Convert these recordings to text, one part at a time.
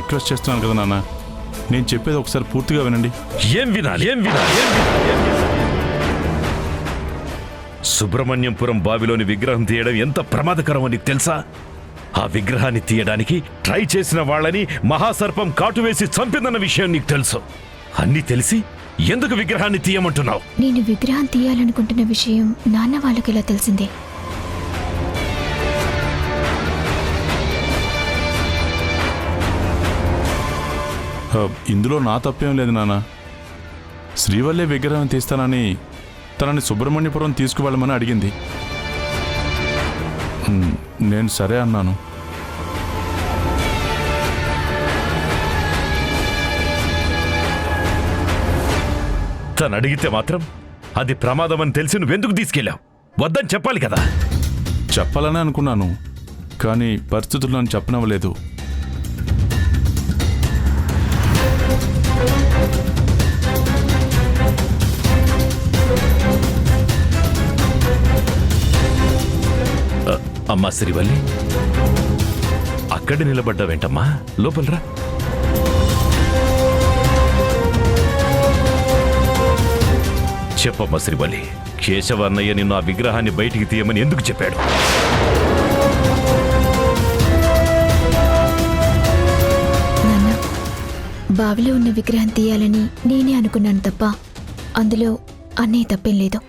Request చేస్తున్నాను కదా నాన్న, నేను చెప్పేది ఒకసారి పూర్తిగా వినండి. ఏం వినాలి? సుబ్రహ్మణ్యంపురం బావిలోని విగ్రహం తీయడం ఎంత ప్రమాదకరమో నీకు తెలుసా? ఆ విగ్రహాన్ని తీయడానికి ట్రై చేసిన వాళ్ళని మహాసర్పం కాటు వేసి చంపిందన్న విషయం నీకు తెలుసు. అన్నీ తెలిసి ఎందుకు విగ్రహాన్ని తీయమంటున్నావు? నేను విగ్రహం తీయాలనుకుంటున్న విషయం నాన్న వాళ్ళకి ఇలా తెలిసిందే. ఇందులో నా తప్పేం లేదు నాన్న. శ్రీవల్లే విగ్రహం తీస్తానని తనని సుబ్రహ్మణ్యపురం తీసుకువెళ్ళమని అడిగింది. నేను సరే అన్నాను. తను అడిగితే మాత్రం అది ప్రమాదం అని తెలిసి నువ్వెందుకు తీసుకెళ్ళావు? వద్దని చెప్పాలి కదా. చెప్పాలని అనుకున్నాను, కానీ పరిస్థితులు నన్ను చెప్పనవ్వలేదు. అమ్మా శ్రీవల్లి, అక్కడ నిలబడ్డావేంటమ్మా? లోపలరా. చెప్పమ్మా శ్రీవల్లి, కేశవ అన్నయ్య నిన్ను ఆ విగ్రహాన్ని బయటికి తీయమని ఎందుకు చెప్పాడు? నాన్న, బావిలో ఉన్న విగ్రహం తీయాలని నేనే అనుకున్నాను తప్ప అందులో అన్నయ్య తప్పేం లేదు.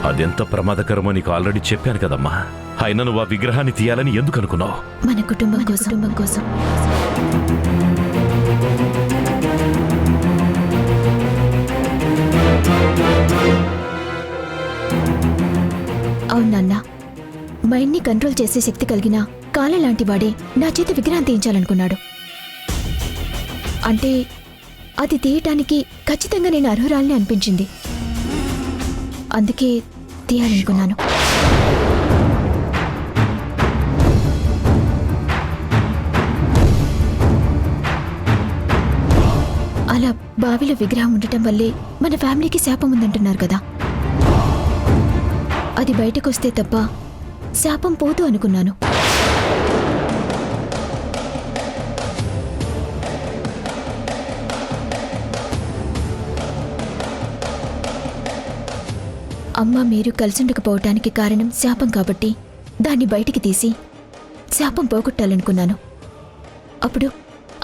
అదెంత ప్రమాదకరమో నీకు ఆల్రెడీ చెప్పాను కదమ్మా. అయినా నువ్వు ఆ విగ్రహాన్ని తీయాలని ఎందుకు అనుకున్నావు? మన కుటుంబం కోసం. అవునన్నా, మైండ్ని కంట్రోల్ చేసే శక్తి కలిగిన కాళ లాంటి వాడే నా చేత విగ్రహం తీయించాలనుకున్నాడు. అంటే అది తీయటానికి ఖచ్చితంగా నేను అర్హురాలని అనిపించింది. అందుకే తీయాలనుకున్నాను. అలా బావిలో విగ్రహం ఉండటం వల్లే మన ఫ్యామిలీకి శాపం ఉందంటున్నారు కదా. అది బయటకొస్తే తప్ప శాపం పోదు అనుకున్నాను. అమ్మ మీరు కలిసుండకపోవటానికి కారణం శాపం కాబట్టి దాన్ని బయటికి తీసి శాపం పోగొట్టాలనుకున్నాను. అప్పుడు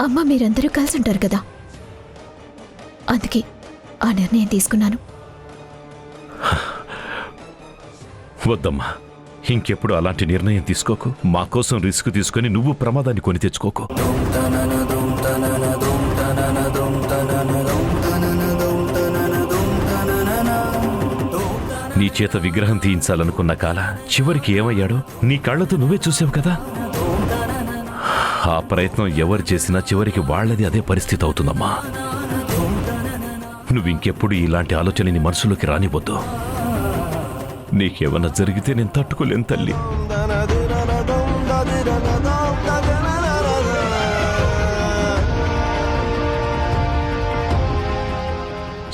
అమ్మ మీరందరూ కలిసుంటారు కదా. అందుకే ఆ నిర్ణయం తీసుకున్నాను. వద్దమ్మా, ఇంకెప్పుడు అలాంటి నిర్ణయం తీసుకోకు. మా కోసం రిస్క్ తీసుకొని నువ్వు ప్రమాదాన్ని కొని తెచ్చుకోకు. నీ చేత విగ్రహం తీయించాలనుకున్న కాల చివరికి ఏమయ్యాడో నీ కళ్ళతో నువ్వే చూసావు కదా. ఆ ప్రయత్నం ఎవరు చేసినా చివరికి వాళ్ళది అదే పరిస్థితి అవుతుందమ్మా. నువ్వింకెప్పుడు ఇలాంటి ఆలోచన నీ మనసులోకి రానివద్దు. నీకేమన్నా జరిగితే నేను తట్టుకోలేను తల్లి.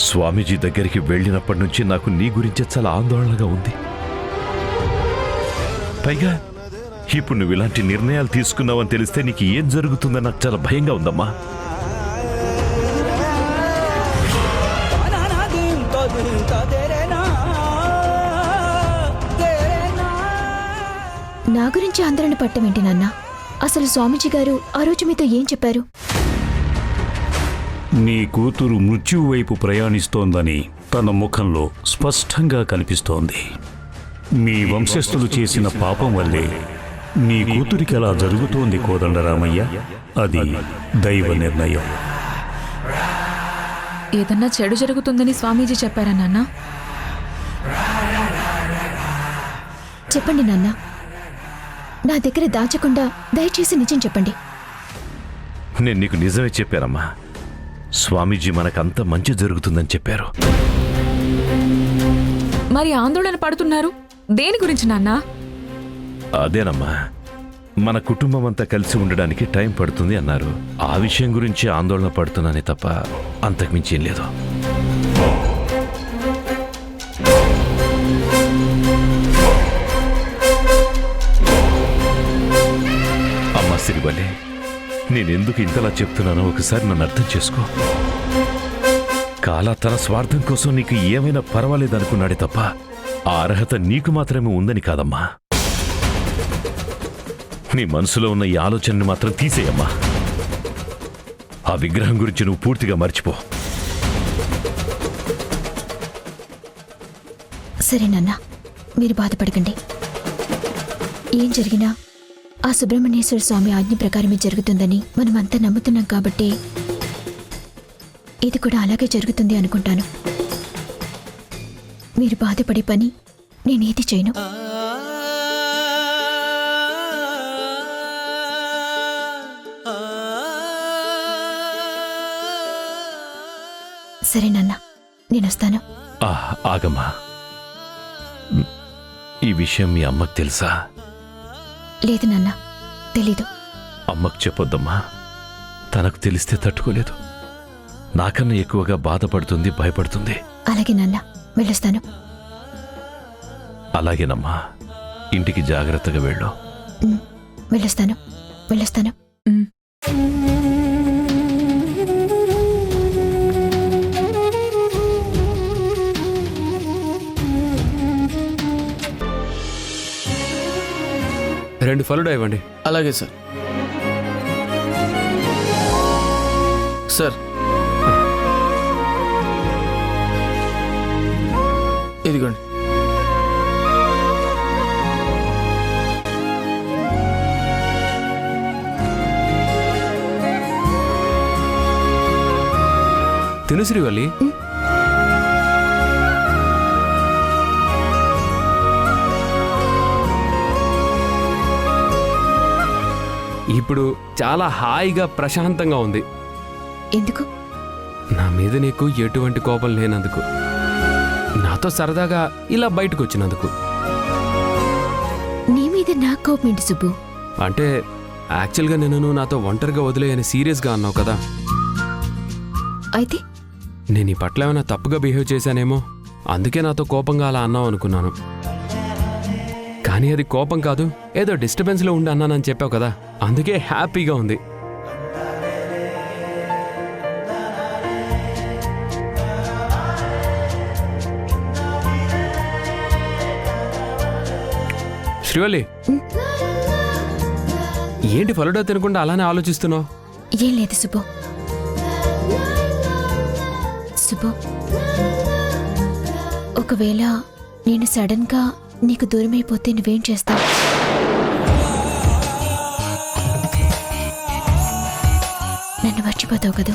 స్వామీజీ దగ్గరికి వెళ్ళినప్పటి నుంచి నాకు నీ గురించే చాలా ఆందోళనగా ఉంది. పైగా ఇప్పుడు నువ్వు ఇలాంటి నిర్ణయాలు తీసుకున్నావని తెలిస్తే నీకు ఏం జరుగుతుందని నాకు చాలా భయంగా ఉందమ్మా. నా గురించి ఆందోళన పట్టమేంటి నాన్న? అసలు స్వామీజీ గారు ఆ రోజు మీతో ఏం చెప్పారు? నీ కూతురు మృత్యువు వైపు ప్రయాణిస్తోందని తన ముఖంలో స్పష్టంగా కనిపిస్తోంది. మీ వంశస్థులు చేసిన పాపం వల్లే నీ కూతురికి అలా జరుగుతోంది కోదండరామయ్య. అది దైవ నిర్ణయం. ఏదన్నా చెడు జరుగుతుందని స్వామీజీ చెప్పారా నాన్న? చెప్పండి నాన్న, నా దగ్గర దాచకుండా దయచేసి నిజం చెప్పండి. నేను నీకు నిజమే చెప్పానమ్మా. స్వామీజీ మనకంత మంచి జరుగుతుందని చెప్పారు. మరి ఆందోళన పడుతున్నారు దేని గురించి నాన్న? అదేనమ్మా, మన కుటుంబం అంతా కలిసి ఉండడానికి టైం పడుతుంది అన్నారు. ఆ విషయం గురించి ఆందోళన పడుతున్నానే తప్ప అంతకుమించి ఏం లేదు. అమ్మా సిరివల్లి, నేనెందుకు ఇంతలా చెప్తున్నానో ఒకసారి నన్ను అర్థం చేసుకో. కాలా తన స్వార్థం కోసం నీకు ఏమైనా పర్వాలేదనుకున్నాడే తప్ప ఆ అర్హత నీకు మాత్రమే ఉందని కాదమ్మా. నీ మనసులో ఉన్న ఈ ఆలోచనని మాత్రం తీసేయమ్మా. ఆ విగ్రహం గురించి నువ్వు పూర్తిగా మర్చిపో. సరే నాన్న, మీరు బాధపడకండి. ఏం జరిగినా ఆ సుబ్రహ్మణ్యేశ్వర స్వామి ఆజ్ఞ ప్రకారమే జరుగుతుందని మనమంతా నమ్ముతున్నాం కాబట్టి ఇది కూడా అలాగే జరుగుతుంది అనుకుంటాను. మీరు బాధపడే పని నేనేది చేయను. సరే నాన్న, నేనొస్తాను. ఆగమ్మా, ఈ విషయం మీ అమ్మకు తెలుసా? లేదు నాన్న, తెలీదు. అమ్మకు చెప్పొద్దమ్మా. తనకు తెలిస్తే తట్టుకోలేదు. నాకన్నా ఎక్కువగా బాధపడుతుంది, భయపడుతుంది. అలాగే నాన్న, వెళ్ళొస్తాను. అలాగేనమ్మా, ఇంటికి జాగ్రత్తగా వెళ్ళు. వెళ్ళొస్తాను, వెళ్ళొస్తాను. ఉమ్. రెండు ఫలుడా ఇవ్వండి. అలాగే సార్. సార్, ఇదిగోండి. తిను శ్రీవల్లి. ఇప్పుడు చాలా హాయిగా ప్రశాంతంగా ఉంది. ఎందుకు? నా మీద నీకు ఎటువంటి కోపం లేనందుకు, నాతో సరదాగా ఇలా బయటకు వచ్చినందుకు. నీ మీద నా కోపం ఏంటి సుబ్బు? అంటే యాక్చువల్గా నేను నాతో ఒంటరిగా వదిలేయని సీరియస్గా అన్నావు కదా. అయితే నేను ఈ పట్ల ఏమైనా తప్పుగా బిహేవ్ చేశానేమో, అందుకే నాతో కోపంగా అలా అన్నావు అనుకున్నాను. కానీ అది కోపం కాదు, ఏదో డిస్టర్బెన్స్లో ఉండి అన్నానని చెప్పావు కదా, అందుకే హ్యాపీగా ఉంది. శ్రీవల్లి, ఏంటి ఫలుడా తినకుండా అలానే ఆలోచిస్తున్నావు? ఏం లేదు సుబ్బు. సుబ్బు, ఒకవేళ నేను సడన్ గా నీకు దూరమైపోతే నువ్వేం చేస్తావు? నన్ను మర్చిపోతావు కదా?